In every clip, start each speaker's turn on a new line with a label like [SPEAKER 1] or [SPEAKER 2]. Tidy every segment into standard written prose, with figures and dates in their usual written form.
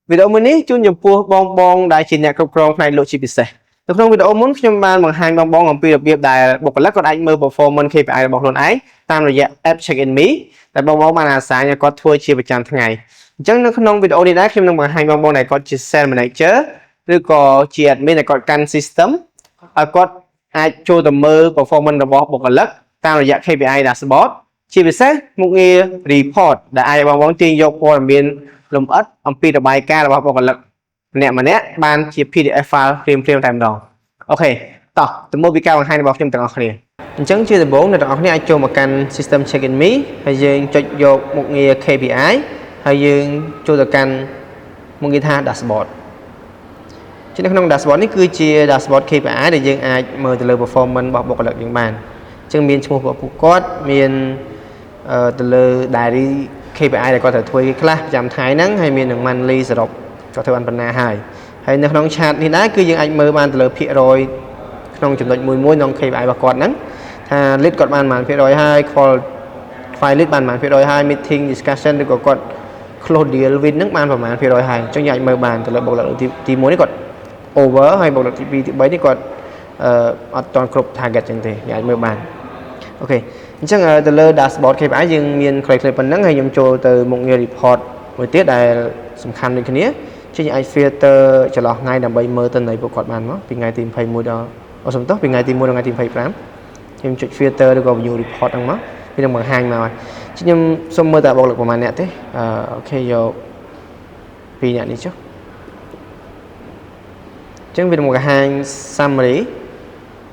[SPEAKER 1] video mới ní chung nhầm pua bong đại chỉ nhạc cục rong này lộ chi bị sẻ từ trong video muốnខ្ញុំបានបង្ហាញបងអំពីរបៀបដែលបុគ្គលិកគាត់អាចមើល performance KPI របស់ខ្លួនឯងតាមរយៈ app check in me តែបងបានអាសាឲ្យគាត់ធ្វើជាប្រចាំថ្ងៃអញ្ចឹងនៅក្នុងវីដេអូនេះដែរខ្ញុំនឹងបង្ហាញបងដែលគាត់ជា sales manager ឬក៏ជា admin ដែលគាត់កាន់ system ឲ្យគាត់អាចចូលទៅមើល performance របស់បុគ្គលិកតាមរយៈ KPI dashboard ជាពិសេសមុខងារ report ដែលអាចបងទាញយកព័ត៌មានលម្អិតអំពីរបាយការណ៍របស់បុគ្គលិកម្នាក់បានជា PDF file ព្រាមតែម្ដងអូខេតោះទៅមើលពីការបង្ហាញរបស់ខ្ញុំទាំងអស់គ្នាអញ្ចឹងជាដំបូងអ្នកទាំងអស់គ្នាអាចចូលមកកាន់ system check in me ហើយយើងចុចយកមុខងារ KPI ហើយយើងចូលទៅកាន់មុខងារថា dashboard ជានៅក្នុង dashboard នេះគឺជា dashboard KPI ដែលយើងអាចមើលទៅលើ performance របស់បុគ្គលិកយើងបានអញ្ចឹងមានឈ្មោះពួកគាត់មានទៅលើ diary KPI ដែលគាត់ត្រូវធ្វើខ្លះប្រចាំថ្ងៃហ្នឹងហើយមាននឹង monthly សរុបគាត់ធ្វើបានប៉ុណ្ណាហើយនៅក្នុង chat នេះដែរគឺយើងអាចមើលបានទៅលើភាគរយក្នុងចំណុចមួយក្នុង KPI របស់គាត់ហ្នឹងថា lead គាត់បានប៉ុន្មានភាគរយហើយ file lead បានប៉ុន្មានភាគរយហើយ meeting discussion ឬក៏គាត់ close deal win ហ្នឹងបានប៉ុន្មានភាគរយហើយអញ្ចឹងយើងអាចមើលបានទៅលើបុគ្គលិកទី1នេះគាត់ over ហើយបុគ្គលិកទី2ទី3នេះគាត់អត់ទាន់គ្រប់ target ចឹងទេយើងអាចមើលបានអូខេអញ្ចឹងទៅលើ dashboard KPI យើងមានខ្លីៗប៉ុណ្ណឹងហើយខ្ញុំចូលទៅមុខងារ report មួយទៀតដែលសំខាន់ដូចគ្នាជាយើងអាច filter ចន្លោះថ្ងៃដើម្បីមើលទិន្នន័យពួកគាត់បានមកពីថ្ងៃទី21ដល់សំទោសពីថ្ងៃទី1ដល់ថ្ងៃទី25ខ្ញុំចុច filter ឬក៏ view report ហ្នឹងមកវានឹងបង្ហាញមកហើយខ្ញុំសុំមើលតើបុគ្គលិកប្រហែលអ្នកទេអូខេយក2អ្នកនេះចុះអញ្ចឹងវានឹងបង្ហាញ summary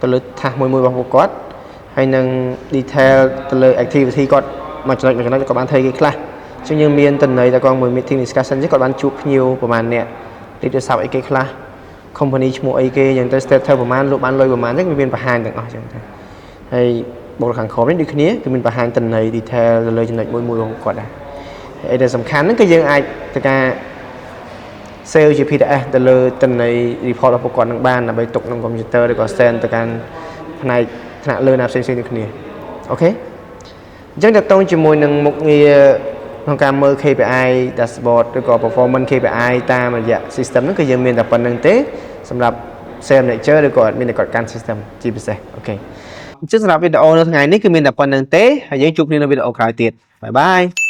[SPEAKER 1] ទៅលើ task មួយរបស់ពួកគាត់ហើយនឹង detail ទៅលើ activity គាត់មកចំណុចគាត់បានធ្វើគេខ្លះអញ្ចឹងយើងមានទិន្នន័យតែគាត់មួយ meeting discussion គាត់បានជួបភ្ញៀវប្រហែលអ្នកលេខទូរស័ព្ទអីគេខ្លះ company ឈ្មោះអីគេយ៉ាងទៅ status ប្រហែលលោកបានលុយប្រហែលអញ្ចឹងវាមានបង្ហាញទាំងអស់អញ្ចឹងទៅហើយបុគ្គលិកខាងក្រោមនេះដូចគ្នាគឺមានបង្ហាញទិន្នន័យ detail ទៅលើចំណុចមួយរបស់គាត់ដែរហើយដែលសំខាន់ហ្នឹងគឺយើងអាចទៅការ save ជា PDF ទៅលើទិន្នន័យ report របស់ពួកគាត់នឹងបានដើម្បីទុកក្នុង computer ឬក៏ send ទៅកាន់ផ្នែកថ្នាក់លើណាផ្សេងៗដូចគ្នាអូខេអញ្ចឹងតើតើជាមួយនឹងមុខងារក្នុងការមើល KPI dashboard ឬក៏ performance KPI តាមរយៈ system ហ្នឹងគឺយើងមានតែប៉ុណ្្នឹងទេសម្រាប់ sales manager ឬក៏ admin ដែលគាត់កាន់ system ជាពិសេសអូខេអញ្ចឹងសម្រាប់វីដេអូនៅថ្ងៃនេះគឺមានតែប៉ុណ្្នឹងទេហើយយើងជួបគ្នានៅវីដេអូក្រោយទៀតបាយបាយ